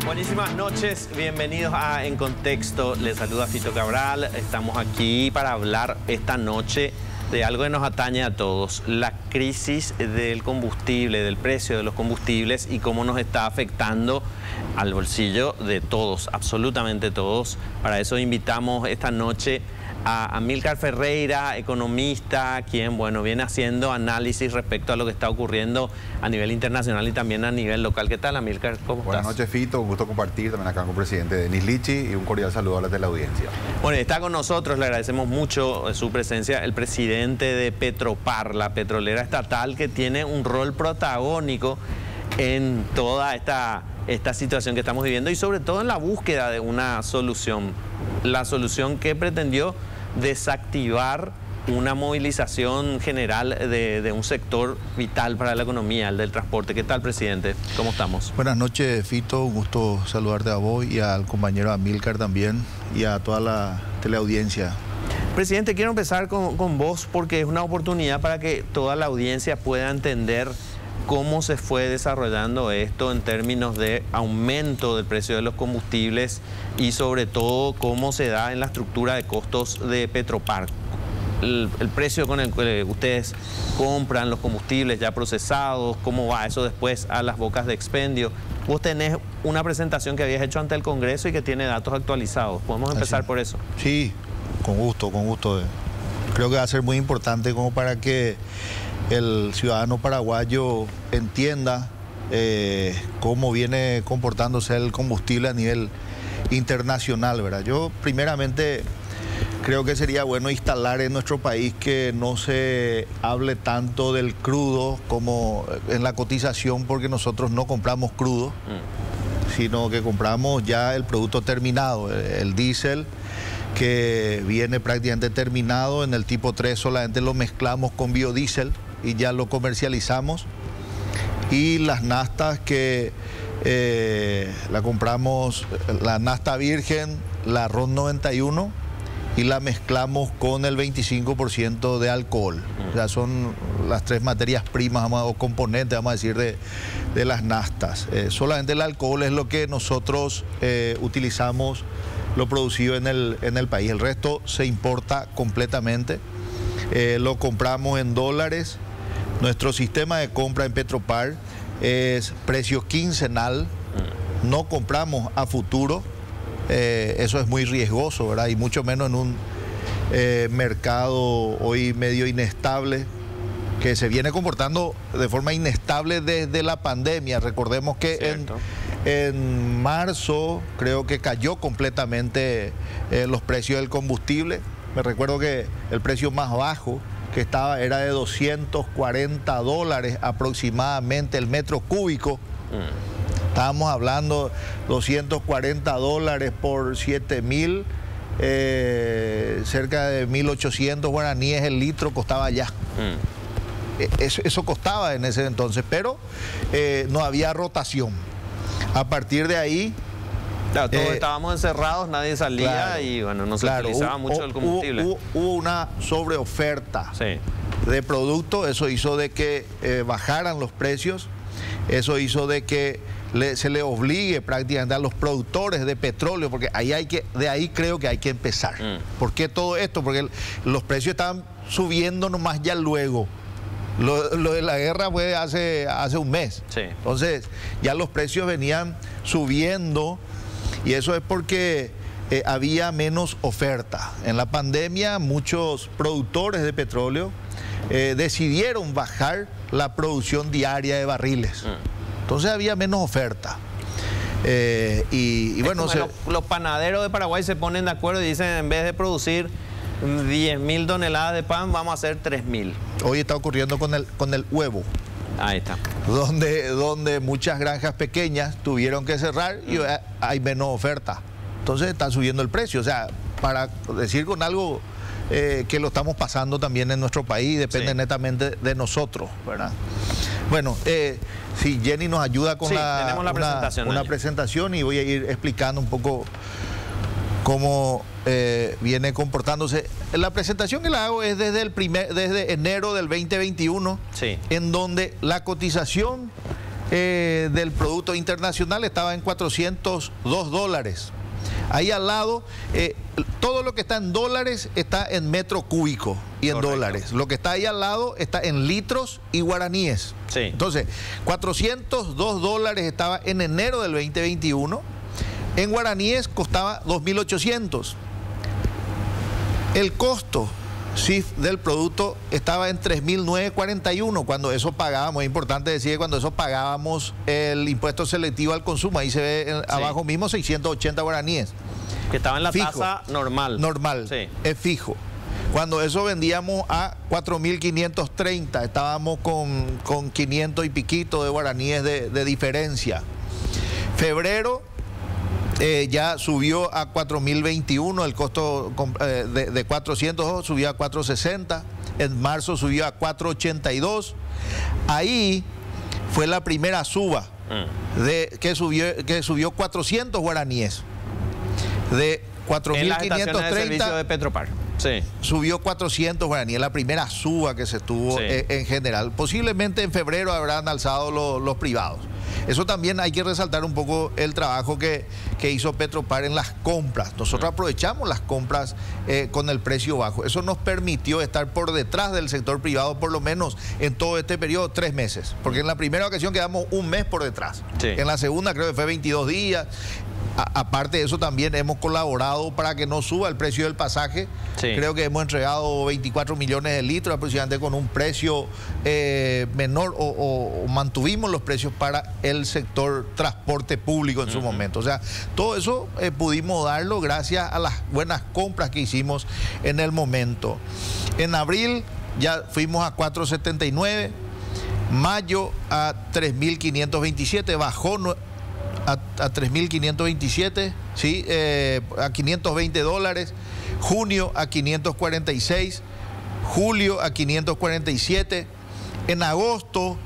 Buenísimas noches, bienvenidos a En Contexto. Les saluda Fito Cabral. Estamos aquí para hablar esta noche de algo que nos atañe a todos, la crisis del combustible, del precio de los combustibles y cómo nos está afectando al bolsillo de todos, absolutamente todos. Para eso invitamos esta noche a Amílcar Ferreira, economista, quien viene haciendo análisis respecto a lo que está ocurriendo a nivel internacional y también a nivel local. ¿Qué tal, Amílcar? ¿Cómo estás? Buenas noches, Fito. Un gusto compartir también acá con el presidente Denis Lichi y un cordial saludo a la teleaudiencia. Bueno, está con nosotros, le agradecemos mucho su presencia, el presidente de Petropar, la petrolera estatal que tiene un rol protagónico en toda esta situación que estamos viviendo y sobre todo en la búsqueda de una solución. La solución que pretendió desactivar una movilización general de un sector vital para la economía, el del transporte. ¿Qué tal, presidente? ¿Cómo estamos? Buenas noches, Fito. Un gusto saludarte a vos y al compañero Amílcar también y a toda la teleaudiencia. Presidente, quiero empezar con vos porque es una oportunidad para que toda la audiencia pueda entender cómo se fue desarrollando esto en términos de aumento del precio de los combustibles y sobre todo cómo se da en la estructura de costos de Petropar. El precio con el que ustedes compran los combustibles ya procesados, cómo va eso después a las bocas de expendio. Vos tenés una presentación que habías hecho ante el Congreso y que tiene datos actualizados. ¿Podemos empezar por eso? Sí, con gusto, con gusto. Creo que va a ser muy importante como para que el ciudadano paraguayo entienda cómo viene comportándose el combustible a nivel internacional, ¿verdad? Yo primeramente creo que sería bueno instalar en nuestro país que no se hable tanto del crudo como en la cotización, porque nosotros no compramos crudo, sino que compramos ya el producto terminado, el diésel, que viene prácticamente terminado. En el tipo 3 solamente lo mezclamos con biodiesel y ya lo comercializamos. Y las naftas que la compramos, la nafta virgen, la RON 91, y la mezclamos con el 25% de alcohol. O sea, son las tres materias primas o componentes, vamos a decir, de las naftas. Solamente el alcohol es lo que nosotros utilizamos, lo producido en el país. El resto se importa completamente. Lo compramos en dólares. Nuestro sistema de compra en Petropar es precio quincenal. No compramos a futuro. Eso es muy riesgoso, ¿verdad? Y mucho menos en un mercado hoy medio inestable, que se viene comportando de forma inestable desde la pandemia. Recordemos que en marzo creo que cayó completamente los precios del combustible. Me recuerdo que el precio más bajo que estaba era de $240 aproximadamente el metro cúbico. Estábamos hablando $240 por 7.000, cerca de 1.800 guaraníes el litro costaba ya. Eso costaba en ese entonces, pero no había rotación. A partir de ahí... Claro, todos estábamos encerrados, nadie salía, claro, y no se utilizaba mucho el combustible. Hubo una sobreoferta de producto, eso hizo de que bajaran los precios, eso hizo de que se le obligue prácticamente a los productores de petróleo, porque de ahí creo que hay que empezar. ¿Por qué todo esto? Porque los precios estaban subiendo nomás ya luego. Lo de la guerra fue hace un mes. Entonces ya los precios venían subiendo, y eso es porque había menos oferta. En la pandemia muchos productores de petróleo decidieron bajar la producción diaria de barriles. Entonces había menos oferta. Los panaderos de Paraguay se ponen de acuerdo y dicen, en vez de producir 10.000 toneladas de pan, vamos a hacer 3.000. Hoy está ocurriendo con el huevo. Ahí está. Donde muchas granjas pequeñas tuvieron que cerrar y hay menos oferta. Entonces está subiendo el precio. O sea, para decir con algo que lo estamos pasando también en nuestro país, depende netamente de nosotros, ¿verdad? Bueno, si Jenny nos ayuda con una presentación, y voy a ir explicando un poco cómo viene comportándose. La presentación que la hago es desde enero del 2021, en donde la cotización del Producto Internacional estaba en $402. Ahí al lado, todo lo que está en dólares está en metro cúbico y en Correcto. dólares. Lo que está ahí al lado está en litros y guaraníes. Sí. Entonces, $402 estaba en enero del 2021. En guaraníes costaba 2.800. El costo CIF del producto estaba en 3.941, cuando eso pagábamos, es importante decir que cuando eso pagábamos el impuesto selectivo al consumo, ahí se ve abajo mismo 680 guaraníes. Que estaba en la Fijo. tasa normal. Normal, Sí. es fijo. Cuando eso vendíamos a 4.530, estábamos con 500 y piquito de guaraníes de diferencia. Febrero ya subió a 4.021, el costo de 400 subió a 460, en marzo subió a 482. Ahí fue la primera suba que subió 400 guaraníes. De En las estaciones de servicio 4.530 de Petropar. Sí. subió 400 guaraníes, la primera suba que se tuvo Sí. en general. Posiblemente en febrero habrán alzado los privados. Eso también hay que resaltar un poco el trabajo que hizo Petropar en las compras. Nosotros aprovechamos las compras con el precio bajo. Eso nos permitió estar por detrás del sector privado, por lo menos en todo este periodo, 3 meses. Porque en la primera ocasión quedamos un mes por detrás. Sí. En la segunda creo que fue 22 días. Aparte de eso, también hemos colaborado para que no suba el precio del pasaje. Sí. Creo que hemos entregado 24 millones de litros aproximadamente con un precio menor o mantuvimos los precios para el sector transporte público en su momento. O sea, todo eso pudimos darlo gracias a las buenas compras que hicimos en el momento. En abril ya fuimos a 4.79, mayo a 3.527, bajó a 3.527, ¿sí? A $520, junio a 546, julio a 547, en agosto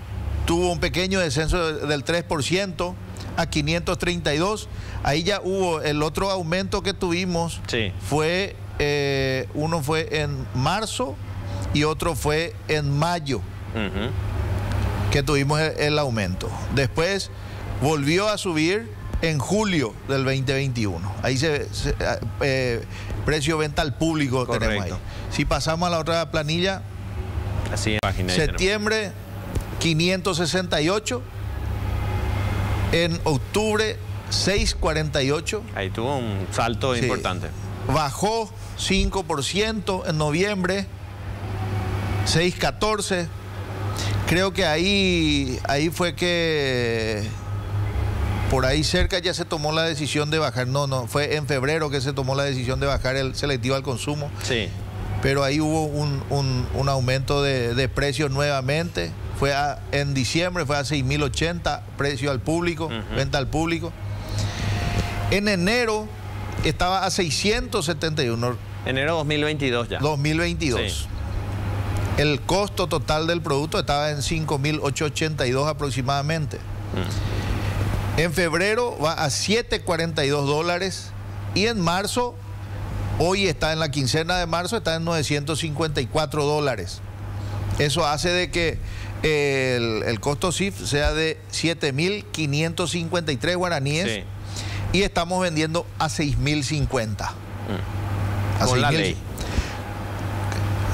tuvo un pequeño descenso del 3% a 532, ahí ya hubo el otro aumento que tuvimos, Sí. fue, uno fue en marzo y otro fue en mayo, Ujú. que tuvimos el aumento. Después volvió a subir en julio del 2021. Ahí precio venta al público tenemos ahí. Correcto. Si pasamos a la otra planilla, Así, página ahí tenemos. septiembre 568, en octubre 648, Ahí tuvo un salto Sí. importante. bajó 5% en noviembre, 614. Creo que ahí fue que por ahí cerca ya se tomó la decisión de bajar. No, fue en febrero que se tomó la decisión de bajar el selectivo al consumo. Sí. Pero ahí hubo un aumento de precios nuevamente. En diciembre fue a 6.080 precio al público, venta al público. En enero estaba a 671, Enero 2022 ya. 2022. Sí. El costo total del producto estaba en 5.882 aproximadamente. En febrero va a $742 y en marzo, hoy está en la quincena de marzo, está en $954. Eso hace de que el costo CIF sea de 7.553 guaraníes Sí. y estamos vendiendo a 6.050. A Con la 6.000. ley.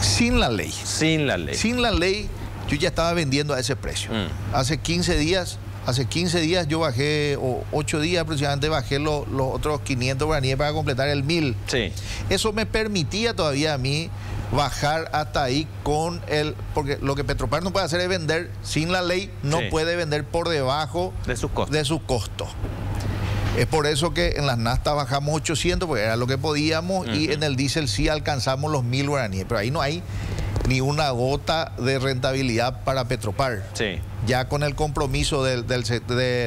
Sin la ley. Sin la ley. Sin la ley, yo ya estaba vendiendo a ese precio. Hace 15 días yo bajé, o 8 días aproximadamente, bajé los otros 500 guaraníes para completar el 1.000. Sí. Eso me permitía todavía a mí bajar hasta ahí porque lo que Petropar no puede hacer es vender sin la ley, no Sí. puede vender por debajo De sus costos. de su costo. Es por eso que en las naftas bajamos 800, porque era lo que podíamos, y en el diésel sí alcanzamos los 1.000 guaraníes, pero ahí no hay ni una gota de rentabilidad para Petropar. Sí. Ya con el compromiso del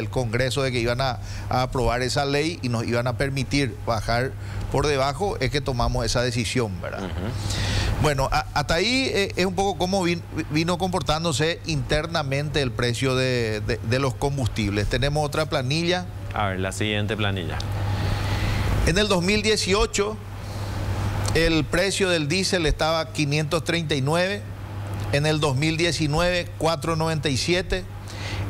Congreso de que iban a aprobar esa ley y nos iban a permitir bajar por debajo, es que tomamos esa decisión, ¿verdad? Bueno, hasta ahí es un poco cómo vino comportándose internamente el precio de los combustibles. Tenemos otra planilla. A ver, la siguiente planilla. En el 2018, el precio del diésel estaba 539. En el 2019, 4.97.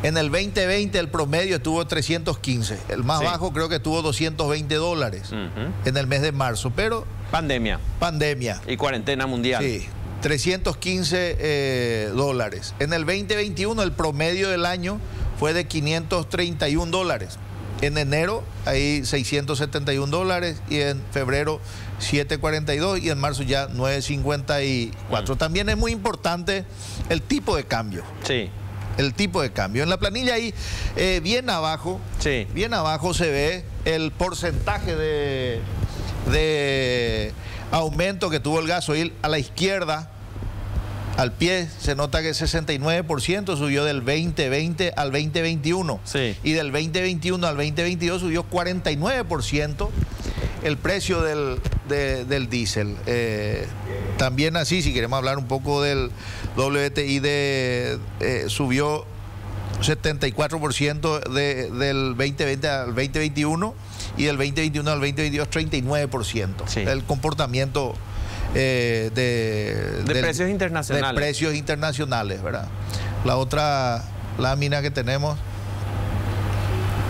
En el 2020 el promedio estuvo 315. El más bajo creo que estuvo $220 en el mes de marzo. Pero Pandemia. Y cuarentena mundial. Sí, $315. En el 2021 el promedio del año fue de $531. En enero hay $671 y en febrero $742 y en marzo ya $954. También es muy importante el tipo de cambio. Sí. El tipo de cambio. En la planilla ahí, bien abajo se ve el porcentaje de aumento que tuvo el gasoil. A la izquierda, al pie, se nota que 69% subió del 2020 al 2021. Sí. Y del 2021 al 2022 subió 49% el precio del diésel. También así, si queremos hablar un poco del WTI, subió 74% del 2020 al 2021 y del 2021 al 2022 39%. Sí. El comportamiento de precios internacionales. De precios internacionales, ¿verdad? La otra lámina que tenemos.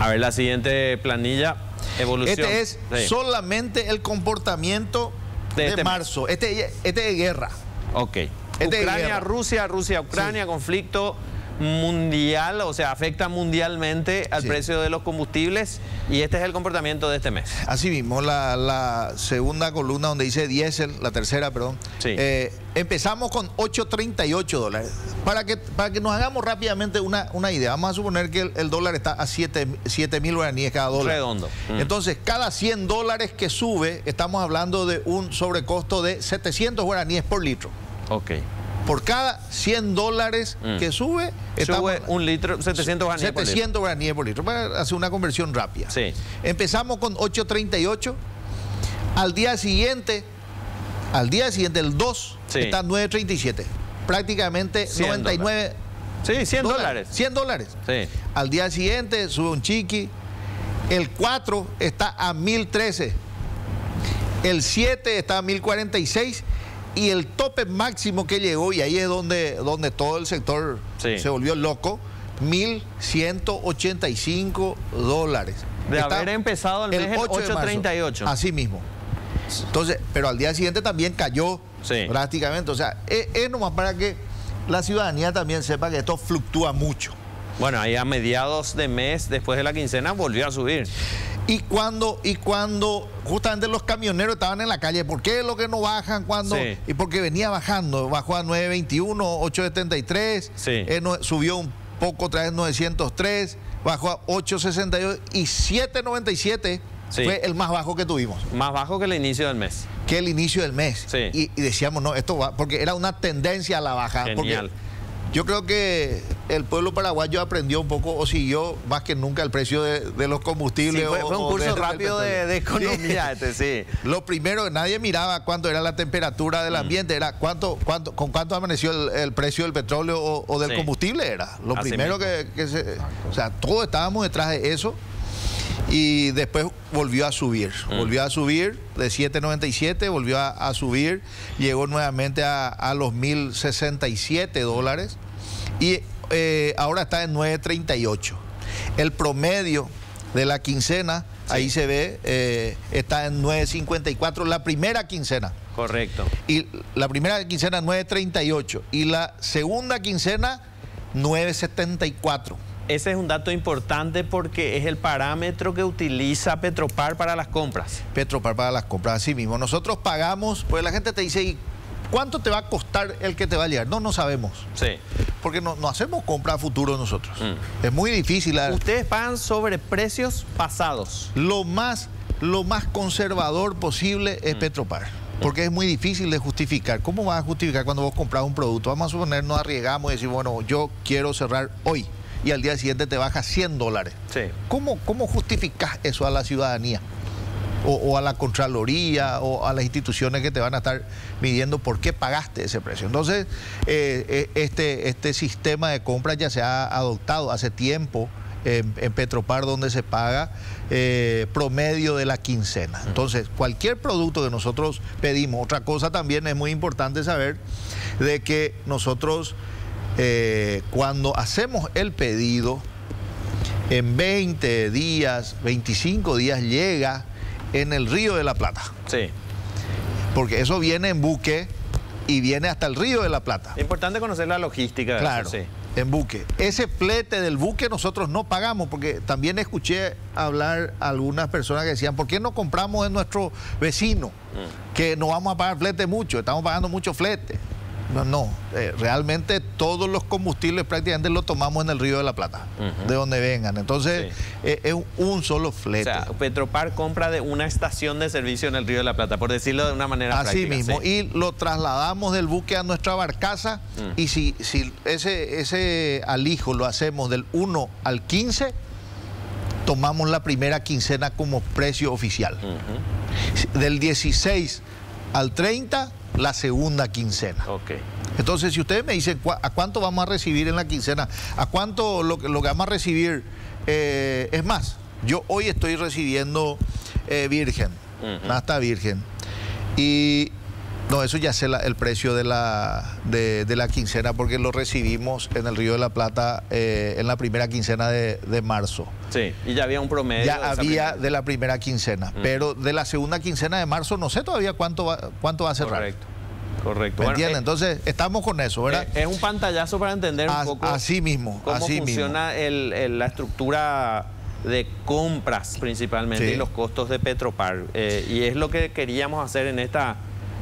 A ver, la siguiente planilla, evolución. Este es solamente el comportamiento de marzo. Este es de guerra. Ok. Ucrania, Rusia, Ucrania, conflicto mundial, o sea, afecta mundialmente al precio de los combustibles y este es el comportamiento de este mes. Así mismo, la segunda columna donde dice diésel, la tercera, perdón. Sí. Empezamos con $8.38. Para que nos hagamos rápidamente una idea, vamos a suponer que el dólar está a 7.000 guaraníes cada dólar. Redondo. Entonces, cada $100 que sube, estamos hablando de un sobrecosto de 700 guaraníes por litro. Ok. Por cada $100 que sube, sube un litro, 700 guaraníes por litro. 700 guaraníes por litro, para hacer una conversión rápida. Sí. Empezamos con $8.38. Al día siguiente, el 2, está $9.37. Prácticamente 99. Sí, $100. $100. Sí. Al día siguiente sube un chiqui. El 4 está a 1.013. El 7 está a 1.046. Y el tope máximo que llegó, y ahí es donde todo el sector se volvió loco, $1.185. De haber empezado el mes en 8.38. Así mismo. Entonces, pero al día siguiente también cayó drásticamente. O sea, es nomás para que la ciudadanía también sepa que esto fluctúa mucho. Bueno, ahí a mediados de mes, después de la quincena, volvió a subir. Y cuando justamente los camioneros estaban en la calle, ¿por qué es lo que no bajan cuando? Y porque venía bajando, bajó a 9.21, 8.73, subió un poco otra vez 903, bajó a 8.62 y 7.97 fue el más bajo que tuvimos. Más bajo que el inicio del mes. Que el inicio del mes. Y decíamos, no, esto va, porque era una tendencia a la baja. Genial. Yo creo que el pueblo paraguayo aprendió un poco o siguió más que nunca el precio de los combustibles. Sí, fue un curso rápido de economía. Lo primero, nadie miraba cuánto era la temperatura del ambiente, era con cuánto amaneció el precio del petróleo o del combustible. Era lo primero que se... O sea, todos estábamos detrás de eso. Y después volvió a subir, de 7.97, volvió a subir, llegó nuevamente a los $1.067 y ahora está en 9.38. El promedio de la quincena, ahí se ve, está en 9.54, la primera quincena. Correcto. Y la primera quincena 9.38 y la segunda quincena 9.74. Ese es un dato importante porque es el parámetro que utiliza Petropar para las compras. Petropar para las compras, así mismo. Nosotros pagamos, pues la gente te dice, ¿y cuánto te va a costar el que te va a llegar? No sabemos. Sí. Porque no hacemos compra a futuro nosotros. Es muy difícil. Ustedes pagan sobre precios pasados. Lo más conservador posible es Petropar. Porque es muy difícil de justificar. ¿Cómo vas a justificar cuando vos compras un producto? Vamos a suponer, nos arriesgamos y decir, bueno, yo quiero cerrar hoy. Y al día siguiente te baja $100. Sí. ¿Cómo justificas eso a la ciudadanía? O a la Contraloría o a las instituciones que te van a estar midiendo por qué pagaste ese precio. Entonces, este sistema de compra ya se ha adoptado hace tiempo en Petropar, donde se paga promedio de la quincena. Entonces, cualquier producto que nosotros pedimos, otra cosa también es muy importante saber de que nosotros cuando hacemos el pedido, en 20 días, 25 días llega en el Río de la Plata. Sí. Porque eso viene en buque y viene hasta el Río de la Plata. Importante conocer la logística. Claro, sí. En buque. Ese flete del buque nosotros no pagamos, porque también escuché hablar a algunas personas que decían, ¿por qué no compramos en nuestro vecino? Que no vamos a pagar flete mucho, estamos pagando mucho flete. No, realmente todos los combustibles prácticamente los tomamos en el Río de la Plata, de donde vengan. Entonces, sí, es un solo flete. O sea, Petropar compra de una estación de servicio en el Río de la Plata, por decirlo de una manera así práctica. Mismo, sí. Y lo trasladamos del buque a nuestra barcaza, y si ese alijo lo hacemos del 1 al 15, tomamos la primera quincena como precio oficial. Del 16 al 30, la segunda quincena. Okay. Entonces, si ustedes me dicen ¿a cuánto vamos a recibir en la quincena? ¿A cuánto lo que vamos a recibir? Es más, yo hoy estoy recibiendo virgen, nafta virgen. Y no, eso ya sé el precio de la quincena, porque lo recibimos en el Río de la Plata en la primera quincena de marzo. Sí, y ya había un promedio. Ya había de la primera quincena, pero de la segunda quincena de marzo no sé todavía cuánto va a cerrar. Correcto. ¿Me entienden? Entonces, estamos con eso, ¿verdad? Es un pantallazo para entender un poco así mismo, cómo funciona la estructura de compras principalmente, sí, y los costos de Petropar. Y es lo que queríamos hacer en esta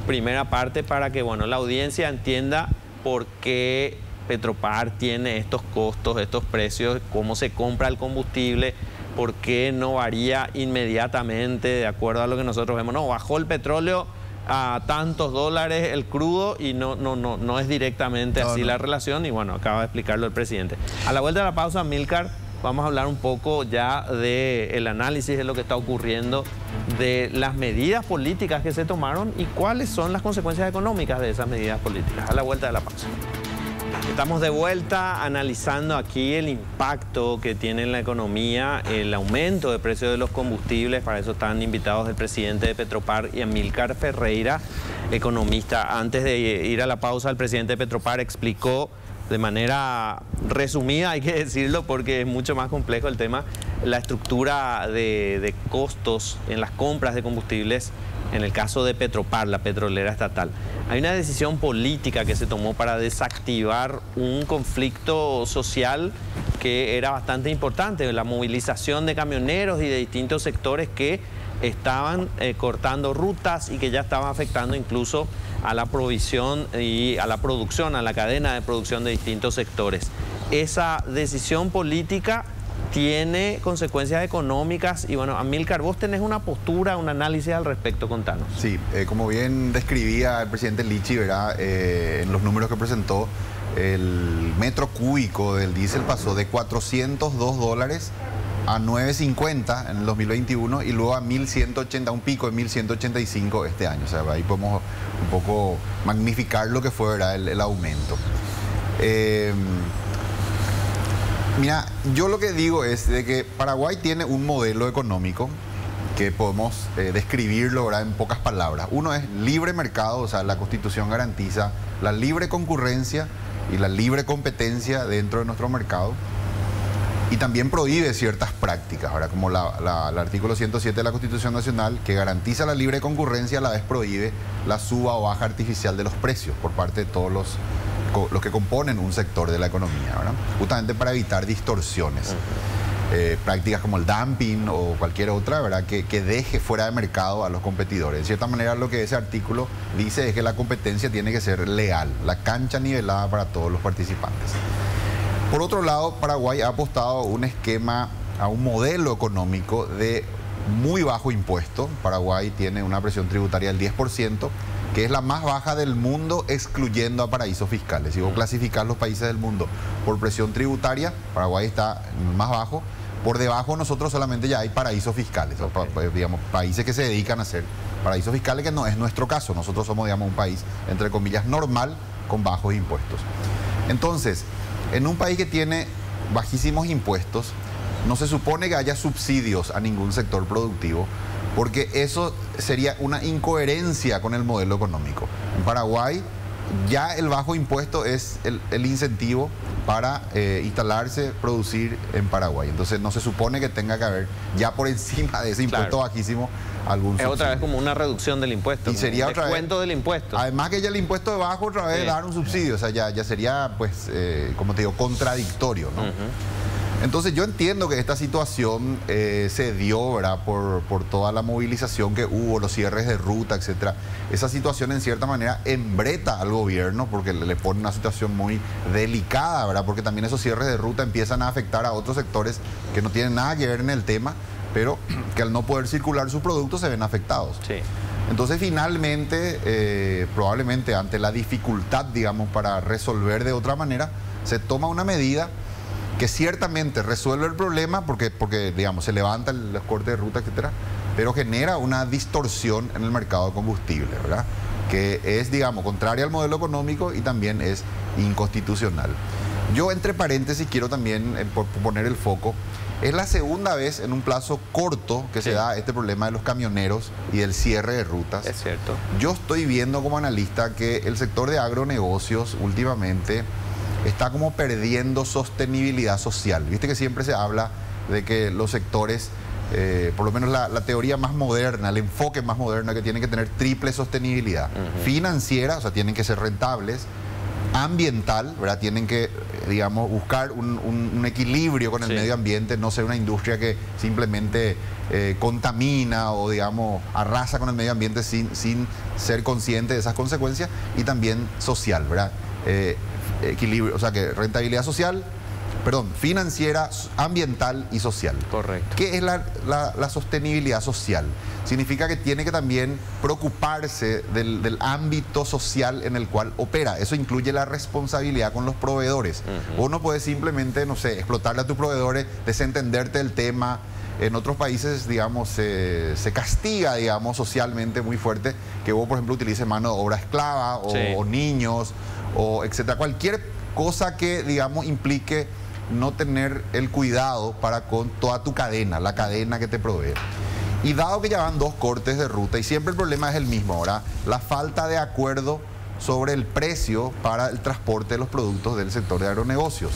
primera parte para que, bueno, la audiencia entienda por qué Petropar tiene estos costos, estos precios, cómo se compra el combustible, por qué no varía inmediatamente de acuerdo a lo que nosotros vemos. No, bajó el petróleo a tantos dólares el crudo y no es directamente así la relación, y bueno, acaba de explicarlo el presidente. A la vuelta de la pausa, Amílcar, vamos a hablar un poco ya del análisis de lo que está ocurriendo, de las medidas políticas que se tomaron y cuáles son las consecuencias económicas de esas medidas políticas. A la vuelta de la pausa. Estamos de vuelta analizando aquí el impacto que tiene en la economía el aumento de precios de los combustibles. Para eso están invitados el presidente de Petropar y Amílcar Ferreira, economista. Antes de ir a la pausa, el presidente de Petropar explicó de manera resumida, hay que decirlo porque es mucho más complejo el tema, la estructura de costos en las compras de combustibles en el caso de Petropar, la petrolera estatal. Hay una decisión política que se tomó para desactivar un conflicto social que era bastante importante, la movilización de camioneros y de distintos sectores que estaban cortando rutas y que ya estaban afectando incluso a la provisión y a la producción, a la cadena de producción de distintos sectores. Esa decisión política tiene consecuencias económicas y bueno, Amílcar, vos tenés una postura, un análisis al respecto, contanos. Sí, como bien describía el presidente Lichi, ¿verdad? En los números que presentó, el metro cúbico del diésel pasó de 402 dólares a 9.50 en el 2021 y luego a 1.180, un pico de 1.185 este año. O sea, ahí podemos un poco magnificar lo que fue, ¿verdad? El aumento. Mira, yo lo que digo es de que Paraguay tiene un modelo económico que podemos describirlo, ¿verdad?, en pocas palabras. Uno es libre mercado, o sea, la Constitución garantiza la libre concurrencia y la libre competencia dentro de nuestro mercado. Y también prohíbe ciertas prácticas, ¿verdad?, como el artículo 107 de la Constitución Nacional, que garantiza la libre concurrencia, a la vez prohíbe la suba o baja artificial de los precios por parte de todos los que componen un sector de la economía, ¿verdad?, justamente para evitar distorsiones. Prácticas como el dumping o cualquier otra, ¿verdad?, que deje fuera de mercado a los competidores. De cierta manera, lo que ese artículo dice es que la competencia tiene que ser leal, la cancha nivelada para todos los participantes. Por otro lado, Paraguay ha apostado a un esquema, a un modelo económico de muy bajo impuesto. Paraguay tiene una presión tributaria del 10%, que es la más baja del mundo, excluyendo a paraísos fiscales. Si vos clasificás los países del mundo por presión tributaria, Paraguay está más bajo. Por debajo nosotros solamente ya hay paraísos fiscales, digamos, países que se dedican a hacer paraísos fiscales, que no es nuestro caso. Nosotros somos, digamos, un país, entre comillas, normal, con bajos impuestos. Entonces, en un país que tiene bajísimos impuestos, no se supone que haya subsidios a ningún sector productivo, porque eso sería una incoherencia con el modelo económico. En Paraguay ya el bajo impuesto es el incentivo para instalarse, producir en Paraguay. Entonces no se supone que tenga que haber ya por encima de ese impuesto bajísimo algún subsidio. Es otra vez como una reducción del impuesto, y sería un otra descuento vez, del impuesto. Además que ya el impuesto de bajo otra vez dar un subsidio, o sea, ya sería, pues, como te digo, contradictorio, ¿no? Entonces yo entiendo que esta situación se dio, ¿verdad? Por toda la movilización que hubo, los cierres de ruta, etcétera. Esa situación en cierta manera embreta al gobierno porque le pone una situación muy delicada, ¿verdad? Porque también esos cierres de ruta empiezan a afectar a otros sectores que no tienen nada que ver en el tema, pero que al no poder circular sus productos se ven afectados. Sí. Entonces probablemente ante la dificultad, digamos, para resolver de otra manera, se toma una medida que ciertamente resuelve el problema porque digamos, se levanta los cortes de ruta, etcétera, pero genera una distorsión en el mercado de combustible, ¿verdad? Que es, digamos, contraria al modelo económico y también es inconstitucional. Yo, entre paréntesis, quiero también poner el foco. Es la segunda vez en un plazo corto que se da este problema de los camioneros y del cierre de rutas. Es cierto. Yo estoy viendo como analista que el sector de agronegocios últimamente está como perdiendo sostenibilidad social. Viste que siempre se habla de que los sectores, por lo menos la teoría más moderna, el enfoque más moderno, que tienen que tener triple sostenibilidad. Financiera, o sea, tienen que ser rentables. Ambiental, ¿verdad? Tienen que, digamos, buscar un equilibrio con el medio ambiente, no ser una industria que simplemente contamina o, digamos, arrasa con el medio ambiente sin ser consciente de esas consecuencias. Y también social, ¿verdad? Equilibrio, o sea, que rentabilidad social, financiera, ambiental y social. Correcto. ¿Qué es la sostenibilidad social? Significa que tiene que también preocuparse del ámbito social en el cual opera. Eso incluye la responsabilidad con los proveedores. Vos no puedes simplemente, no sé, explotarle a tus proveedores, desentenderte del tema. En otros países, digamos, se castiga, digamos, socialmente muy fuerte que vos, por ejemplo, utilices mano de obra esclava o niños, o etcétera. Cualquier cosa que, digamos, implique no tener el cuidado para con toda tu cadena, la cadena que te provee. Y dado que ya van 2 cortes de ruta y siempre el problema es el mismo, ahora la falta de acuerdo sobre el precio para el transporte de los productos del sector de agronegocios.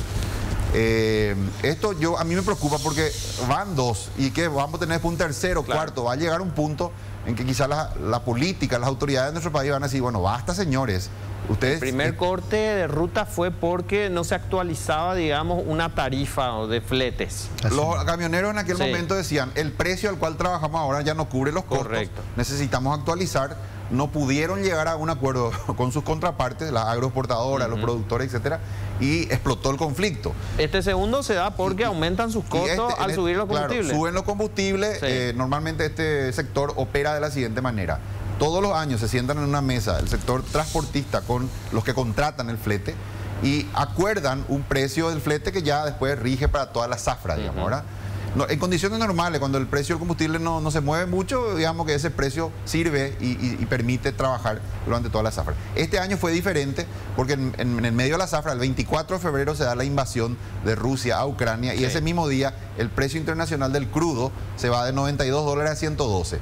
Esto a mí me preocupa porque van 2 y que vamos a tener un tercero, cuarto, va a llegar un punto en que quizás la política, las autoridades de nuestro país van a decir, bueno, basta, señores. Ustedes, el primer corte de ruta fue porque no se actualizaba, digamos, una tarifa de fletes. Los camioneros en aquel momento decían, el precio al cual trabajamos ahora ya no cubre los costos. Correcto. Necesitamos actualizar. No pudieron llegar a un acuerdo con sus contrapartes, las agroexportadoras, los productores, etcétera, y explotó el conflicto. Este segundo se da porque aumentan sus costos al subir los combustibles. Claro, suben los combustibles. Normalmente este sector opera de la siguiente manera. Todos los años se sientan en una mesa el sector transportista con los que contratan el flete y acuerdan un precio del flete que ya después rige para toda la zafra, digamos, ¿verdad? No, en condiciones normales, cuando el precio del combustible no se mueve mucho, digamos que ese precio sirve y permite trabajar durante toda la zafra. Este año fue diferente porque en el medio de la zafra, el 24 de febrero, se da la invasión de Rusia a Ucrania y ese mismo día el precio internacional del crudo se va de $92 a 112.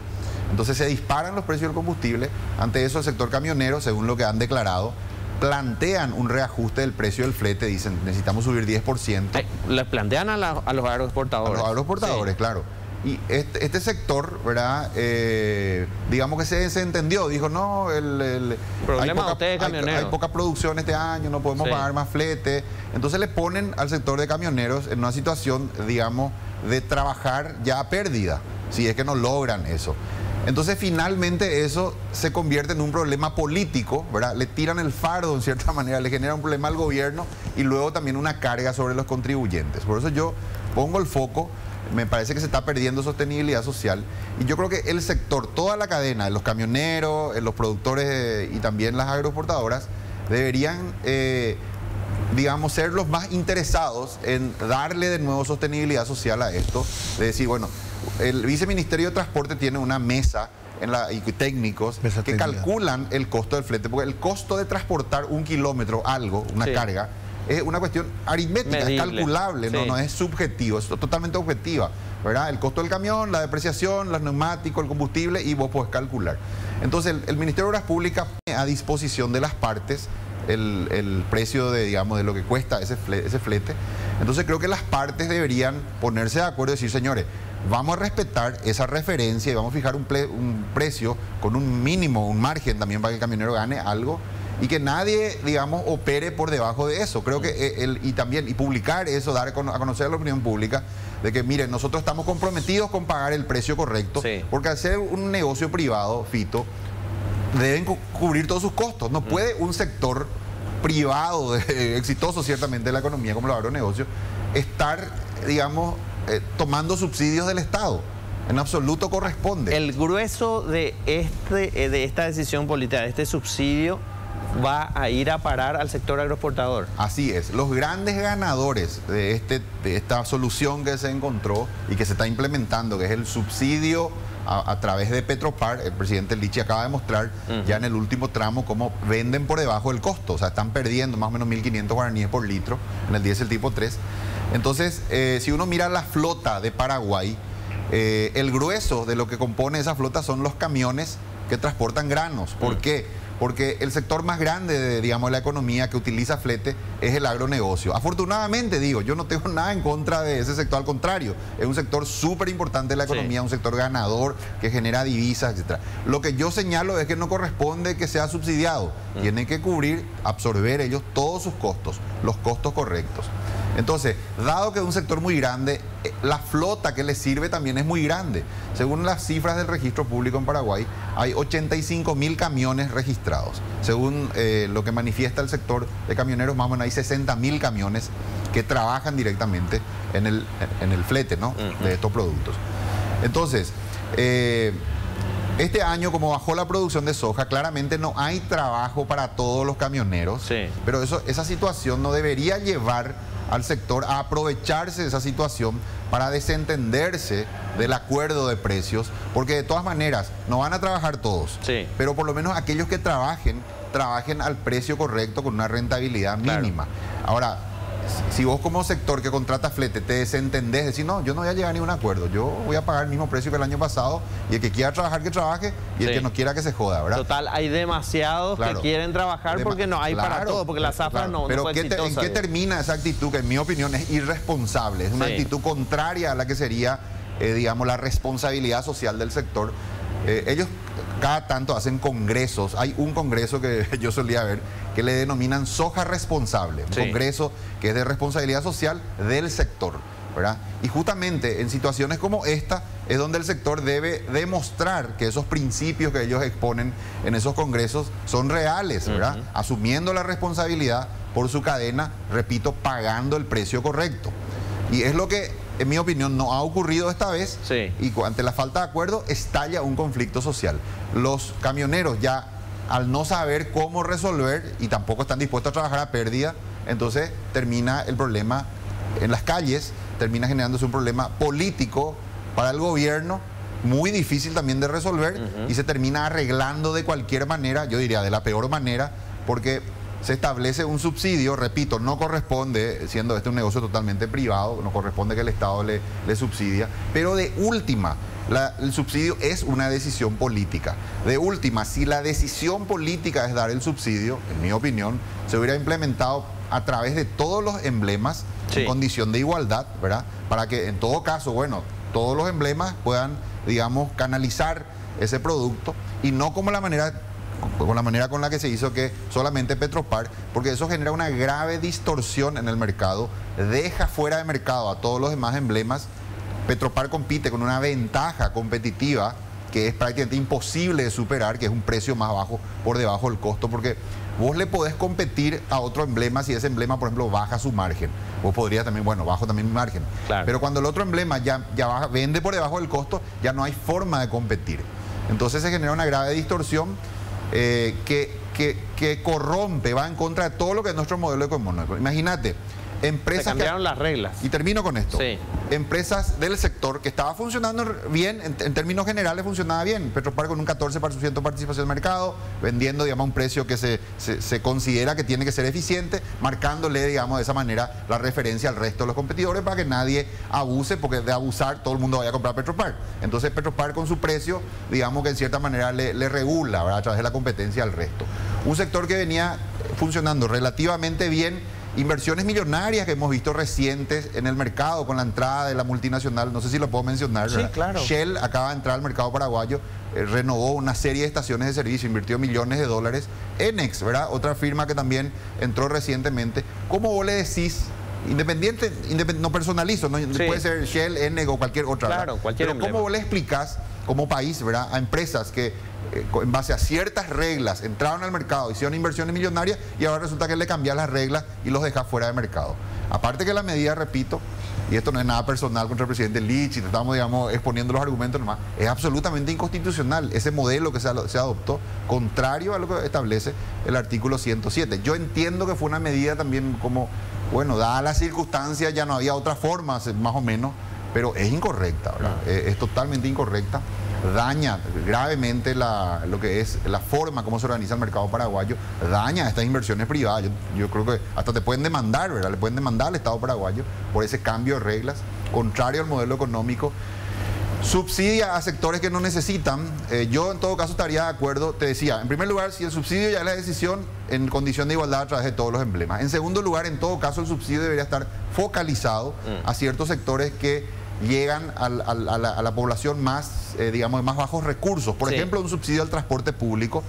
Entonces se disparan los precios del combustible. Ante eso el sector camionero, según lo que han declarado, plantean un reajuste del precio del flete, dicen necesitamos subir 10%. Les plantean a los agroexportadores. A los agroexportadores, claro. Y este sector, ¿verdad? Digamos que se entendió, dijo, no, problema de ustedes, camioneros. Hay poca producción este año, no podemos pagar más flete. Entonces le ponen al sector de camioneros en una situación, digamos, de trabajar ya a pérdida, si es que no logran eso. Entonces finalmente eso se convierte en un problema político, ¿verdad? Le tiran el fardo en cierta manera, le genera un problema al gobierno y luego también una carga sobre los contribuyentes. Por eso yo pongo el foco, me parece que se está perdiendo sostenibilidad social y yo creo que el sector, toda la cadena, los camioneros, los productores y también las agroexportadoras deberían, digamos, ser los más interesados en darle de nuevo sostenibilidad social a esto, de decir, bueno, el Viceministerio de Transporte tiene una mesa y técnicos que calculan el costo del flete, porque el costo de transportar 1 kilómetro, una carga, es una cuestión aritmética, medible, es calculable, no es subjetivo, es totalmente objetiva, ¿verdad? El costo del camión, la depreciación, los neumáticos, el combustible, y vos podés calcular. Entonces el Ministerio de Obras Públicas pone a disposición de las partes el precio de, digamos, de lo que cuesta ese flete. Entonces creo que las partes deberían ponerse de acuerdo y decir, señores, vamos a respetar esa referencia y vamos a fijar un precio con un mínimo, un margen también para que el camionero gane algo y que nadie, digamos, opere por debajo de eso. Creo que y publicar eso, dar a conocer a la opinión pública de que, miren, nosotros estamos comprometidos con pagar el precio correcto, porque al ser un negocio privado, Fito, deben cubrir todos sus costos. No puede un sector privado, exitoso ciertamente de la economía, como el agronegocio, estar, digamos, tomando subsidios del Estado. En absoluto corresponde. El grueso de esta decisión política, de este subsidio, va a ir a parar al sector agroexportador. Así es. Los grandes ganadores de esta solución que se encontró y que se está implementando, que es el subsidio a través de Petropar, el presidente Lichi acaba de mostrar ya en el último tramo cómo venden por debajo del costo. O sea, están perdiendo más o menos 1.500 guaraníes por litro en el diésel tipo 3. Entonces, si uno mira la flota de Paraguay, el grueso de lo que compone esa flota son los camiones que transportan granos. ¿Por qué? Porque el sector más grande de la economía que utiliza flete es el agronegocio. Afortunadamente, yo no tengo nada en contra de ese sector, al contrario, es un sector súper importante de la economía, un sector ganador que genera divisas, etc. Lo que yo señalo es que no corresponde que sea subsidiado, tienen que cubrir, absorber ellos todos sus costos, los costos correctos. Entonces, dado que es un sector muy grande, la flota que le sirve también es muy grande. Según las cifras del registro público en Paraguay, hay 85.000 camiones registrados. Según lo que manifiesta el sector de camioneros, más o menos hay 60.000 camiones que trabajan directamente en el flete, ¿no? De estos productos. Entonces, este año, como bajó la producción de soja, claramente no hay trabajo para todos los camioneros. Pero esa situación no debería llevar al sector a aprovecharse de esa situación para desentenderse del acuerdo de precios, porque de todas maneras no van a trabajar todos, pero por lo menos aquellos que trabajen al precio correcto con una rentabilidad mínima. Ahora, si vos como sector que contrata flete te desentendés, decís, no, yo no voy a llegar a ningún acuerdo, yo voy a pagar el mismo precio que el año pasado y el que quiera trabajar que trabaje y el que no quiera que se joda, ¿verdad? Total, hay demasiados que quieren trabajar porque no hay para todo, porque la zafra no pero fue exitosa. ¿en qué termina esa actitud que en mi opinión es irresponsable? Es una actitud contraria a la que sería, la responsabilidad social del sector. Ellos cada tanto hacen congresos. Hay un congreso que yo solía ver que le denominan soja responsable, un congreso que es de responsabilidad social del sector, ¿verdad? Y justamente en situaciones como esta es donde el sector debe demostrar que esos principios que ellos exponen en esos congresos son reales, ¿verdad? Asumiendo la responsabilidad por su cadena, repito, pagando el precio correcto. Y es lo que, en mi opinión, no ha ocurrido esta vez y ante la falta de acuerdo estalla un conflicto social. Los camioneros ya, al no saber cómo resolver y tampoco están dispuestos a trabajar a pérdida, entonces termina el problema en las calles, termina generándose un problema político para el gobierno, muy difícil también de resolver y se termina arreglando de cualquier manera, yo diría de la peor manera, porque se establece un subsidio, repito, no corresponde, siendo este un negocio totalmente privado, no corresponde que el Estado le subsidia, pero de última, el subsidio es una decisión política. De última, si la decisión política es dar el subsidio, en mi opinión, se hubiera implementado a través de todos los emblemas en condición de igualdad, ¿verdad? Para que en todo caso, todos los emblemas puedan, canalizar ese producto y no como con la manera con la que se hizo, que solamente Petropar, porque eso genera una grave distorsión en el mercado, deja fuera de mercado a todos los demás emblemas. Petropar compite con una ventaja competitiva que es prácticamente imposible de superar, que es un precio más bajo por debajo del costo, porque vos le podés competir a otro emblema si ese emblema, por ejemplo, baja su margen. Vos podrías también, bajo también mi margen. Pero cuando el otro emblema ya vende por debajo del costo, ya no hay forma de competir. Entonces se genera una grave distorsión que corrompe, va en contra de todo lo que es nuestro modelo económico. Imagínate, empresas... Se cambiaron las reglas. Y termino con esto. empresas del sector que estaba funcionando bien, en términos generales funcionaba bien. Petropar con un 14% de participación de mercado, vendiendo, digamos, un precio que se considera que tiene que ser eficiente, marcándole, digamos, de esa manera la referencia al resto de los competidores para que nadie abuse, porque de abusar todo el mundo vaya a comprar Petropar. Entonces Petropar con su precio, digamos que en cierta manera le regula, ¿verdad?, a través de la competencia al resto. Un sector que venía funcionando relativamente bien, inversiones millonarias que hemos visto recientes en el mercado con la entrada de la multinacional, no sé si lo puedo mencionar, ¿verdad? Sí, claro. Shell acaba de entrar al mercado paraguayo, renovó una serie de estaciones de servicio, invirtió millones de dólares. Enex, ¿verdad?, otra firma que también entró recientemente. ¿Cómo vos le decís, independiente, no personalizo, no, sí, puede ser Shell, Enex o cualquier otra, claro, ¿verdad?, cualquier pero emblema. ¿cómo vos le explicás como país, ¿verdad?, a empresas que en base a ciertas reglas entraron al mercado, hicieron inversiones millonarias y ahora resulta que le cambian las reglas y los deja fuera de mercado? Aparte que la medida, repito, y esto no es nada personal contra el presidente Lichi, estamos, digamos, exponiendo los argumentos nomás, es absolutamente inconstitucional ese modelo que se adoptó, contrario a lo que establece el artículo 107. Yo entiendo que fue una medida también como, bueno, dadas las circunstancias ya no había otra forma, más o menos, pero es incorrecta, ¿verdad? Es totalmente incorrecta. Daña gravemente lo que es la forma como se organiza el mercado paraguayo, daña estas inversiones privadas. Yo creo que hasta te pueden demandar, ¿verdad? Le pueden demandar al Estado paraguayo por ese cambio de reglas, contrario al modelo económico. Subsidia a sectores que no necesitan. Yo en todo caso estaría de acuerdo, te decía, en primer lugar, si el subsidio ya es la decisión en condición de igualdad a través de todos los emblemas. En segundo lugar, en todo caso, el subsidio debería estar focalizado a ciertos sectores que llegan a la población más, digamos, de más bajos recursos. Por ejemplo, un subsidio al transporte público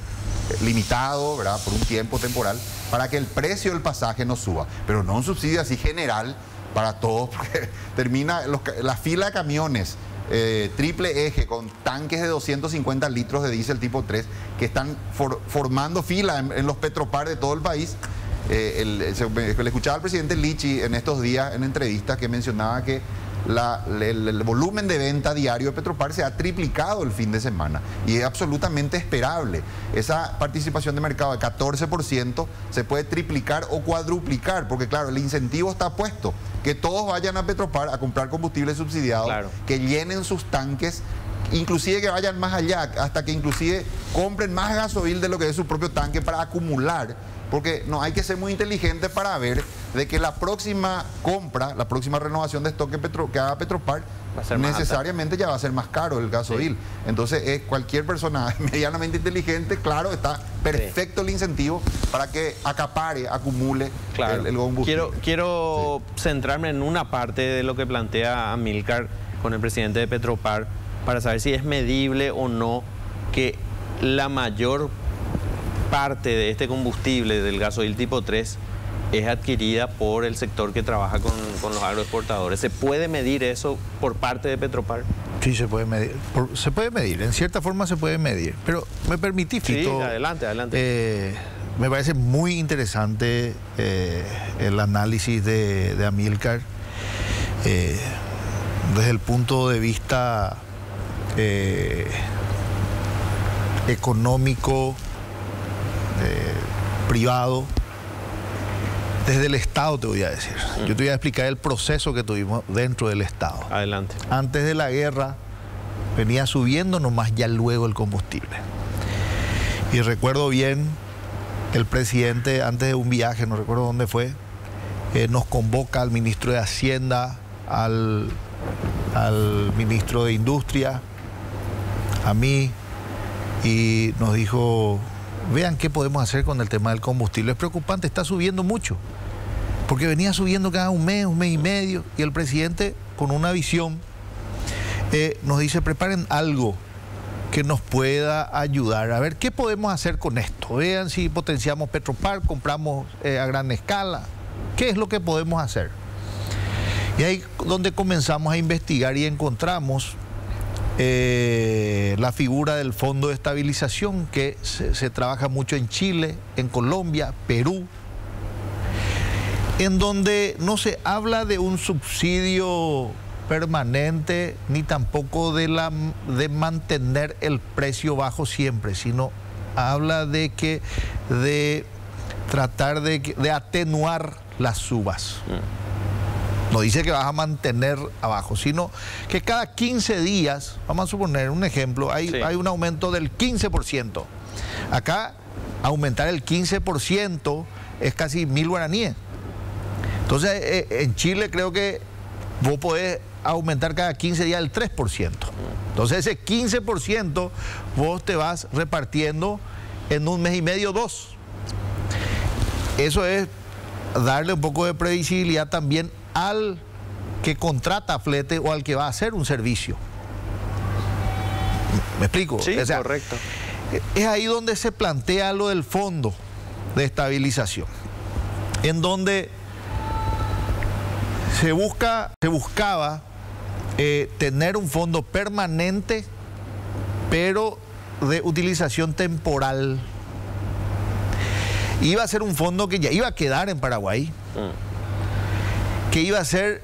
limitado, ¿verdad?, por un tiempo temporal, para que el precio del pasaje no suba. Pero no un subsidio así general para todos, porque termina la fila de camiones triple eje con tanques de 250 litros de diésel tipo 3 que están formando fila en los Petropar de todo el país. Le escuchaba al presidente Lichi en estos días en entrevistas que mencionaba que el volumen de venta diario de Petropar se ha triplicado el fin de semana y es absolutamente esperable. Esa participación de mercado de 14% se puede triplicar o cuadruplicar, porque claro, el incentivo está puesto, que todos vayan a Petropar a comprar combustible subsidiado, claro, que llenen sus tanques, inclusive que vayan más allá, hasta que inclusive compren más gasoil de lo que es su propio tanque para acumular, porque no hay que ser muy inteligente para ver de que la próxima compra, la próxima renovación de stock que haga Petropar necesariamente ya va a ser más caro el gasoil. Sí. Entonces cualquier persona medianamente inteligente, claro, está perfecto el incentivo para que acapare, acumule, claro, el combustible. Quiero centrarme en una parte de lo que plantea Amílcar con el presidente de Petropar para saber si es medible o no que la mayor parte de este combustible del gasoil tipo 3 es adquirida por el sector que trabaja con los agroexportadores. ¿Se puede medir eso por parte de Petropar? Sí, se puede medir. Se puede medir, en cierta forma se puede medir. Pero me permitís, Fito. Sí, adelante. Me parece muy interesante el análisis de Amílcar desde el punto de vista económico, privado. Desde el Estado te voy a decir. Yo te voy a explicar el proceso que tuvimos dentro del Estado. Adelante. Antes de la guerra venía subiendo nomás ya luego el combustible. Y recuerdo bien, el presidente antes de un viaje, no recuerdo dónde fue, nos convoca al ministro de Hacienda, al ministro de Industria, a mí, y nos dijo: vean qué podemos hacer con el tema del combustible. Es preocupante, está subiendo mucho, porque venía subiendo cada un mes y medio, y el presidente, con una visión, nos dice: preparen algo que nos pueda ayudar. A ver, ¿qué podemos hacer con esto? Vean si potenciamos Petropar, compramos a gran escala. ¿Qué es lo que podemos hacer? Y ahí donde comenzamos a investigar y encontramos la figura del Fondo de Estabilización, que se trabaja mucho en Chile, en Colombia, Perú, en donde no se habla de un subsidio permanente ni tampoco de mantener el precio bajo siempre, sino habla de tratar de atenuar las subas. No dice que vas a mantener abajo, sino que cada 15 días, vamos a suponer un ejemplo, hay un aumento del 15%. Acá, aumentar el 15% es casi 1.000 guaraníes. Entonces, en Chile creo que vos podés aumentar cada 15 días el 3%. Entonces, ese 15% vos te vas repartiendo en un mes y medio, 2. Eso es darle un poco de previsibilidad también al que contrata flete o al que va a hacer un servicio. ¿Me explico? Sí, o sea, correcto. Es ahí donde se plantea lo del fondo de estabilización, en donde se buscaba tener un fondo permanente, pero de utilización temporal. Iba a ser un fondo que ya iba a quedar en Paraguay, que iba a ser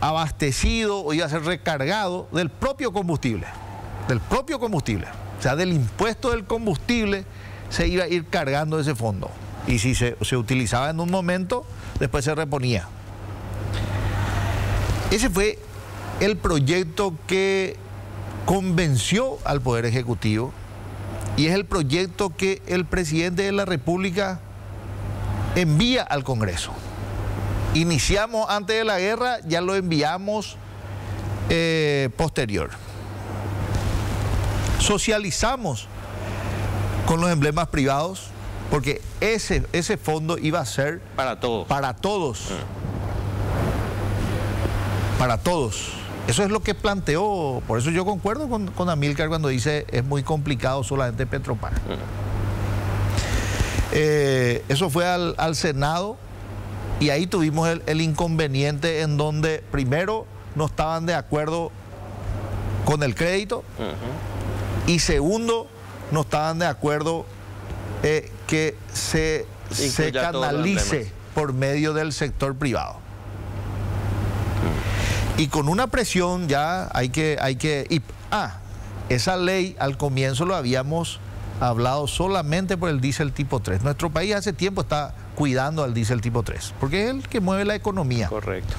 abastecido o iba a ser recargado del propio combustible. O sea, del impuesto del combustible se iba a ir cargando ese fondo. Y si se utilizaba en un momento, después se reponía. Ese fue el proyecto que convenció al Poder Ejecutivo y es el proyecto que el presidente de la República envía al Congreso. Iniciamos antes de la guerra, ya lo enviamos posterior. Socializamos con los emblemas privados porque ese fondo iba a ser para todos. Para todos. Para todos. Eso es lo que planteó, por eso yo concuerdo con Amílcar cuando dice es muy complicado solamente Petropar. Eso fue al Senado y ahí tuvimos el inconveniente en donde primero no estaban de acuerdo con el crédito y segundo no estaban de acuerdo que se canalice por medio del sector privado. Y con una presión ya esa ley al comienzo lo habíamos hablado solamente por el diésel tipo 3. Nuestro país hace tiempo está cuidando al diésel tipo 3, porque es el que mueve la economía. Correcto.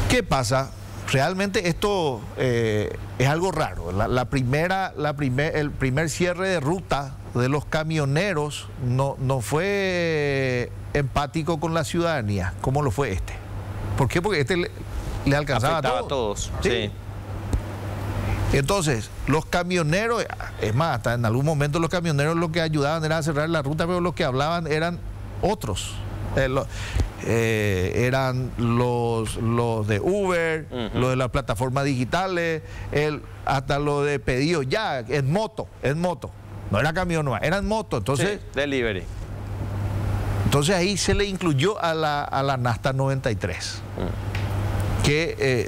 ¿Qué pasa? Realmente esto es algo raro. El primer cierre de ruta de los camioneros no fue empático con la ciudadanía, como lo fue este. ¿Por qué? Porque este le alcanzaba a todos. todos. Sí. Entonces, los camioneros, es más, hasta en algún momento los camioneros lo que ayudaban era a cerrar la ruta, pero los que hablaban eran otros. Eran los de Uber, los de las plataformas digitales, hasta lo de pedidos ya, en moto. No era camión, no, era en moto. Entonces, sí, delivery. Entonces ahí se le incluyó a la Nasta 93, que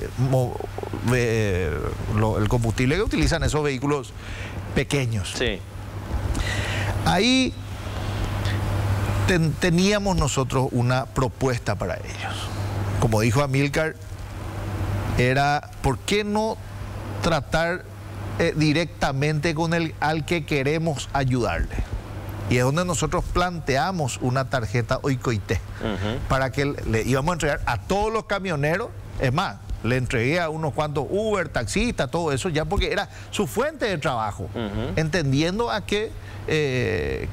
el combustible que utilizan esos vehículos pequeños. Sí. Ahí teníamos nosotros una propuesta para ellos. Como dijo Amílcar, era ¿por qué no tratar directamente con al que queremos ayudarle? Y es donde nosotros planteamos una tarjeta Oikoité para que le íbamos a entregar a todos los camioneros. Es más, le entregué a unos cuantos Uber, taxistas, todo eso, ya porque era su fuente de trabajo, entendiendo a que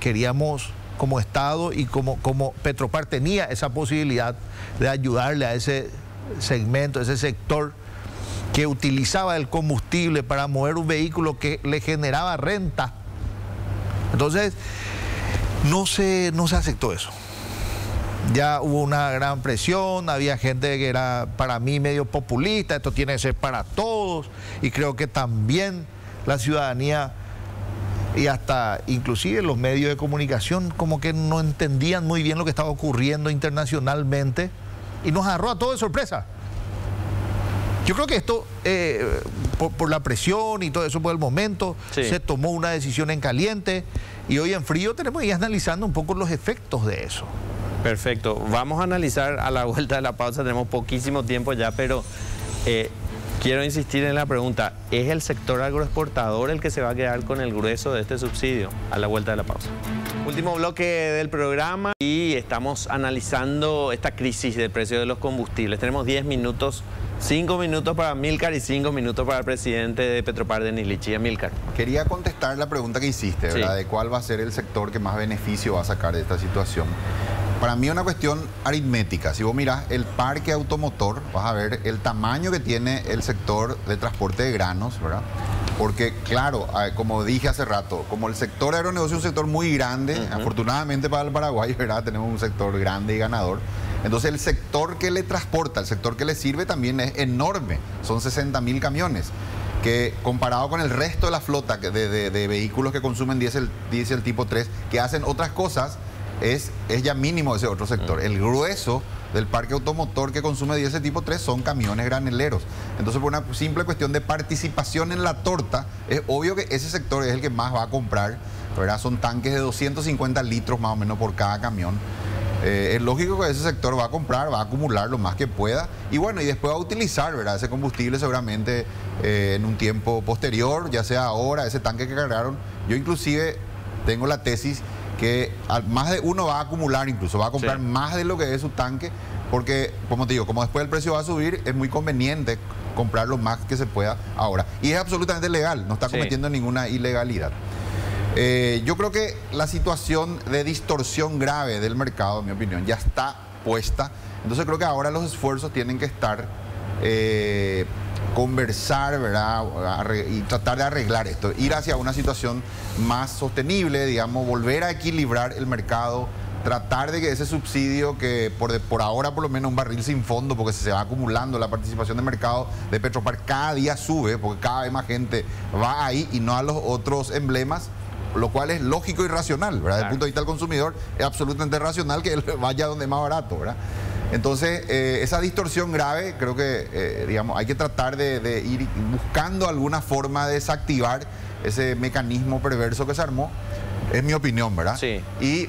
queríamos como Estado y como Petropar tenía esa posibilidad de ayudarle a ese segmento, ese sector que utilizaba el combustible para mover un vehículo que le generaba renta. Entonces, no se aceptó eso. Ya hubo una gran presión, había gente que era para mí medio populista, esto tiene que ser para todos, y creo que también la ciudadanía y hasta inclusive los medios de comunicación como que no entendían muy bien lo que estaba ocurriendo internacionalmente y nos agarró a todos de sorpresa. Yo creo que esto, por la presión y todo eso por el momento, se tomó una decisión en caliente y hoy en frío tenemos que ir analizando un poco los efectos de eso. Perfecto. Vamos a analizar a la vuelta de la pausa, tenemos poquísimo tiempo ya, pero quiero insistir en la pregunta, ¿es el sector agroexportador el que se va a quedar con el grueso de este subsidio a la vuelta de la pausa? Último bloque del programa y estamos analizando esta crisis del precio de los combustibles. Tenemos 10 minutos, 5 minutos para Amílcar y 5 minutos para el presidente de Petropar, Denis Lichí. Amílcar. Quería contestar la pregunta que hiciste, ¿verdad? Sí. De cuál va a ser el sector que más beneficio va a sacar de esta situación. Para mí es una cuestión aritmética. Si vos mirás el parque automotor, vas a ver el tamaño que tiene el sector de transporte de granos, ¿verdad? Porque, claro, como dije hace rato, como el sector agronegocio es un sector muy grande, afortunadamente para el Paraguay, ¿verdad? Tenemos un sector grande y ganador. Entonces el sector que le transporta, el sector que le sirve también es enorme. Son 60.000 camiones, que comparado con el resto de la flota de vehículos que consumen diésel tipo 3, que hacen otras cosas, es ya mínimo ese otro sector. El grueso del parque automotor que consume diésel tipo 3 son camiones graneleros. Entonces, por una simple cuestión de participación en la torta, es obvio que ese sector es el que más va a comprar, ¿verdad? Son tanques de 250 litros más o menos por cada camión. Es lógico que ese sector va a comprar, va a acumular lo más que pueda y bueno, y después va a utilizar, ¿verdad? Ese combustible seguramente en un tiempo posterior, ya sea ahora, ese tanque que cargaron. Yo inclusive tengo la tesis que más de uno va a acumular, incluso va a comprar más de lo que es su tanque, porque, como te digo, como después el precio va a subir, es muy conveniente comprar lo más que se pueda ahora. Y es absolutamente legal, no está cometiendo ninguna ilegalidad. Yo creo que la situación de distorsión grave del mercado, en mi opinión, ya está puesta. Entonces creo que ahora los esfuerzos tienen que estar conversar, ¿verdad? Y tratar de arreglar esto, ir hacia una situación más sostenible, digamos, volver a equilibrar el mercado, tratar de que ese subsidio que por ahora por lo menos un barril sin fondo, porque se va acumulando la participación de mercado de Petropar, cada día sube, porque cada vez más gente va ahí y no a los otros emblemas, lo cual es lógico y racional, ¿verdad? Desde el punto de vista del consumidor es absolutamente racional que él vaya donde es más barato, ¿verdad? Entonces, esa distorsión grave, creo que, digamos, hay que tratar de ir buscando alguna forma de desactivar ese mecanismo perverso que se armó, es mi opinión, ¿verdad? Sí. Y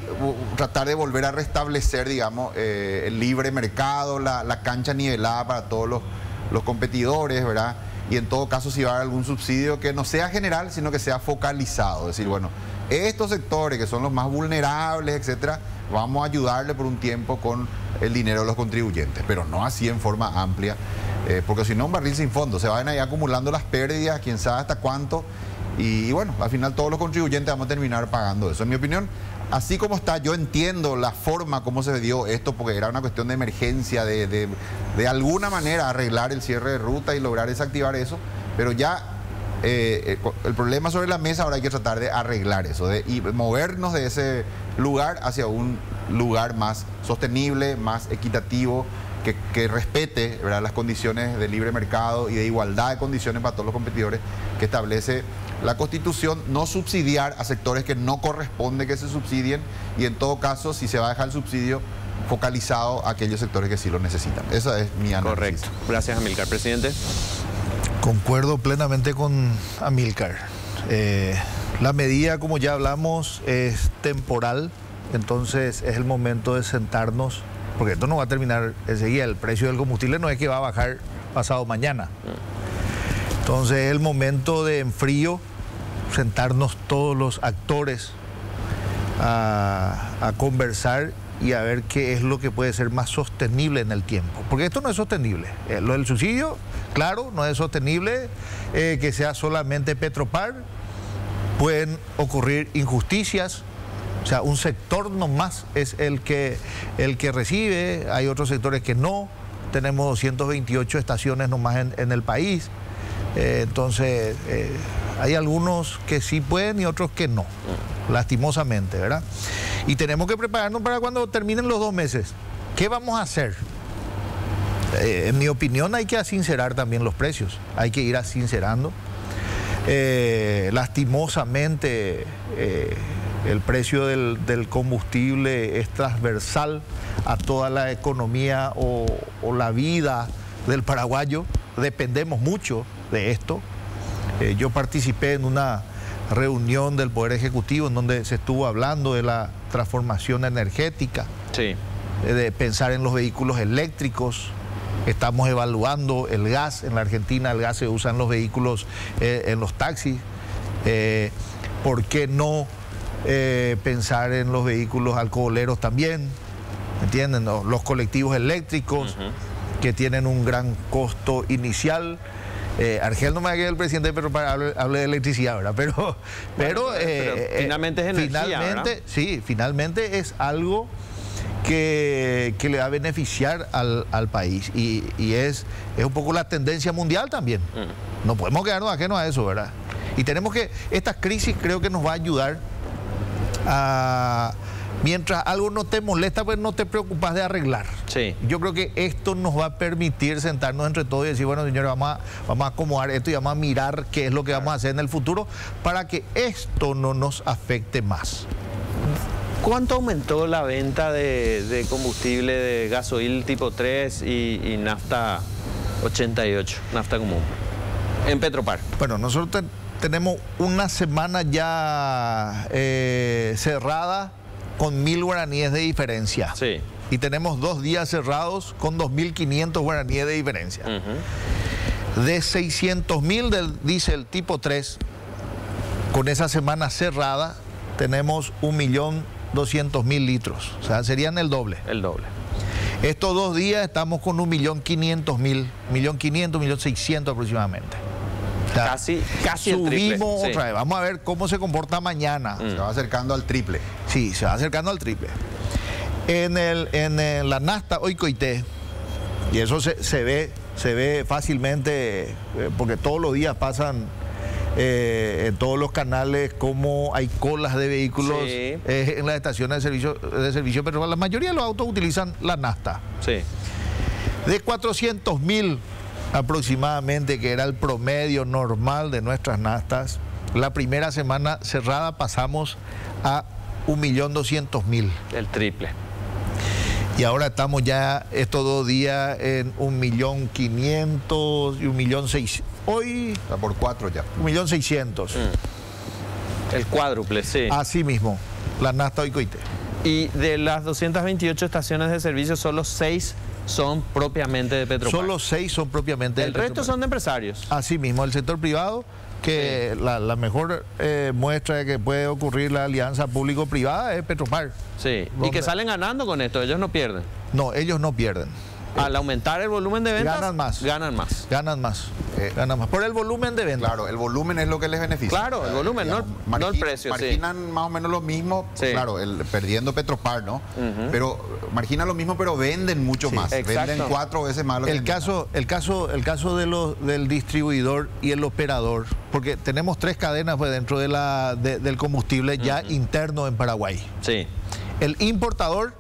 tratar de volver a restablecer, digamos, el libre mercado, la cancha nivelada para todos los competidores, ¿verdad? Y en todo caso, si va a haber algún subsidio que no sea general, sino que sea focalizado. Es decir, bueno, estos sectores que son los más vulnerables, etcétera, vamos a ayudarle por un tiempo con el dinero de los contribuyentes, pero no así en forma amplia, porque si no, un barril sin fondo, se van ahí acumulando las pérdidas, quién sabe hasta cuánto, y bueno, al final todos los contribuyentes vamos a terminar pagando eso. En mi opinión, así como está, yo entiendo la forma como se dio esto, porque era una cuestión de emergencia, de alguna manera arreglar el cierre de ruta y lograr desactivar eso, pero ya el problema sobre la mesa, ahora hay que tratar de arreglar eso, y movernos de ese lugar hacia un lugar más sostenible, más equitativo, que respete, ¿verdad?, las condiciones de libre mercado y de igualdad de condiciones para todos los competidores que establece la Constitución, no subsidiar a sectores que no corresponde que se subsidien y en todo caso, si se va a dejar el subsidio, focalizado a aquellos sectores que sí lo necesitan. Esa es mi análisis. Correcto. Gracias, Amílcar. Presidente. Concuerdo plenamente con Amílcar. La medida, como ya hablamos, es temporal, entonces es el momento de sentarnos, porque esto no va a terminar enseguida. El precio del combustible no es que va a bajar pasado mañana. Entonces es el momento de enfrío, sentarnos todos los actores a conversar y a ver qué es lo que puede ser más sostenible en el tiempo. Porque esto no es sostenible. Lo del subsidio, claro, no es sostenible que sea solamente Petropar. Pueden ocurrir injusticias. O sea, un sector nomás es el que recibe, hay otros sectores que no. Tenemos 228 estaciones nomás en el país. Entonces, hay algunos que sí pueden y otros que no, lastimosamente, ¿verdad? Y tenemos que prepararnos para cuando terminen los 2 meses. ¿Qué vamos a hacer? En mi opinión, hay que asincerar también los precios. Hay que ir asincerando. Lastimosamente, el precio del combustible es transversal a toda la economía o la vida del paraguayo. Dependemos mucho de esto. Yo participé en una reunión del Poder Ejecutivo en donde se estuvo hablando de la transformación energética, de pensar en los vehículos eléctricos. Estamos evaluando el gas. En la Argentina el gas se usa en los vehículos, en los taxis. ¿Por qué no pensar en los vehículos alcoholeros también, ¿entienden? Los colectivos eléctricos que tienen un gran costo inicial. Argel no me haga el presidente de Petropar hable de electricidad, ¿verdad? Pero finalmente es energía, ¿verdad? Sí, finalmente es algo que le va a beneficiar al país y es un poco la tendencia mundial también. No podemos quedarnos ajenos a eso, ¿verdad? Y tenemos que, esta crisis creo que nos va a ayudar a, mientras algo no te molesta, pues no te preocupas de arreglar. Sí. Yo creo que esto nos va a permitir sentarnos entre todos y decir, bueno, señores, vamos a acomodar esto y vamos a mirar qué es lo que vamos a hacer en el futuro para que esto no nos afecte más. ¿Cuánto aumentó la venta de combustible de gasoil tipo 3 y nafta 88, nafta común, en Petropar? Bueno, nosotros tenemos una semana ya cerrada con 1000 guaraníes de diferencia. Sí. Y tenemos 2 días cerrados con 2500 guaraníes de diferencia. De 600.000 del diésel tipo 3, con esa semana cerrada, tenemos 1.200.000 litros. O sea, serían el doble. El doble. Estos 2 días estamos con 1.500.000, 1.500.000, 1.600.000 aproximadamente. O sea, casi el triple. Subimos Sí. otra vez. Vamos a ver cómo se comporta mañana. Se va acercando al triple. Sí, se va acercando al triple. En la nafta Oicoité, y eso se ve fácilmente, porque todos los días pasan en todos los canales como hay colas de vehículos Sí. en las estaciones de servicio, pero la mayoría de los autos utilizan la nafta. Sí. De 400.000 aproximadamente, que era el promedio normal de nuestras naftas, la primera semana cerrada pasamos a 1.200.000. El triple. Y ahora estamos ya estos 2 días en 1.500.000 y 1.600.000. Hoy Está por 4 ya. 1.600.000. El cuádruple, sí. Así mismo, la nafta Oicoité. Y de las 228 estaciones de servicio, solo 6 son propiamente de Petropar. Solo 6 son propiamente El de resto Petropar. son de empresarios. Así mismo, el sector privado, que la mejor muestra de que puede ocurrir la alianza público-privada es Petropar. Sí. Y ¿Dónde? que salen ganando con esto, ellos no pierden. No, ellos no pierden. Al aumentar el volumen de ventas, Ganan más. Ganan más. Ganan más. Ganan más. Por el volumen de venta. Claro, el volumen es lo que les beneficia. Claro, el volumen, no el precio, sí. Marginan más o menos lo mismo, Sí. claro, perdiendo Petropar, ¿no? Pero marginan lo mismo, pero venden mucho más. exacto. Venden 4 veces más lo que El caso del distribuidor y el operador, porque tenemos 3 cadenas pues, dentro del combustible ya interno en Paraguay. Sí. El importador,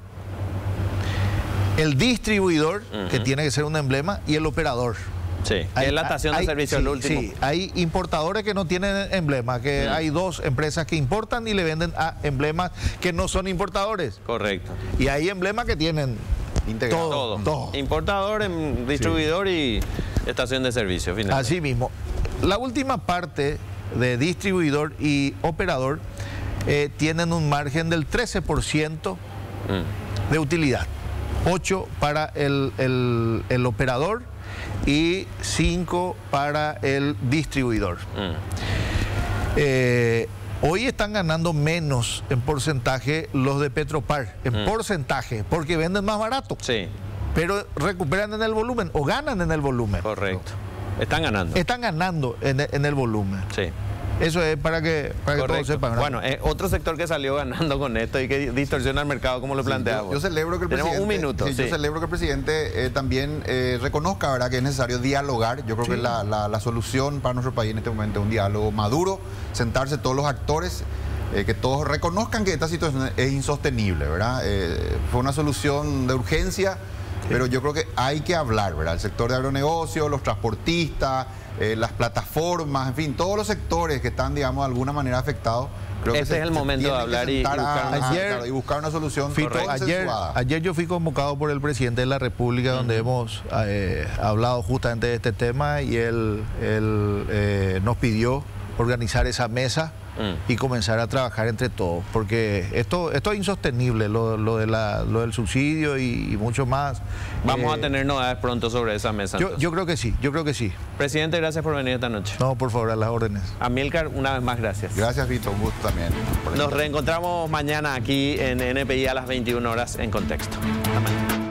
el distribuidor, que tiene que ser un emblema, y el operador. Sí. Es la estación de servicio, el último. Sí, hay importadores que no tienen emblema, que hay 2 empresas que importan y le venden a emblemas que no son importadores. Correcto. Y hay emblemas que tienen integrado. Todo. Importador, distribuidor y estación de servicio. Finalmente. Así mismo. La última parte de distribuidor y operador tienen un margen del 13% de utilidad. 8 para el operador y 5 para el distribuidor. Hoy están ganando menos en porcentaje los de Petropar, en porcentaje, porque venden más barato. Sí. Pero recuperan en el volumen o ganan en el volumen. Correcto. Están ganando. Están ganando en el volumen. Sí. Eso es para que todos sepan. ¿no? Bueno, otro sector que salió ganando con esto y que distorsiona el mercado, como lo planteaba. Yo celebro que el Tenemos presidente, un minuto. Yo celebro que el presidente también reconozca, ¿verdad?, que es necesario dialogar. Yo creo que la solución para nuestro país en este momento es un diálogo maduro, sentarse todos los actores, que todos reconozcan que esta situación es insostenible, ¿verdad? Fue una solución de urgencia, pero yo creo que hay que hablar, ¿verdad? El sector de agronegocio, los transportistas, las plataformas, en fin, todos los sectores que están, digamos, de alguna manera afectados. Creo Este que es el momento de hablar y buscar una solución consensuada. Ayer yo fui convocado por el presidente de la República, donde hemos hablado justamente de este tema, y él nos pidió organizar esa mesa y comenzar a trabajar entre todos, porque esto es insostenible, lo del subsidio y mucho más. Vamos a tener novedades pronto sobre esa mesa. Yo creo que sí, Presidente, gracias por venir esta noche. No, por favor, a las órdenes. Amílcar, una vez más, gracias. Gracias, Vito, un gusto también. Nos reencontramos mañana aquí en NPI a las 21 horas en Contexto. Hasta mañana.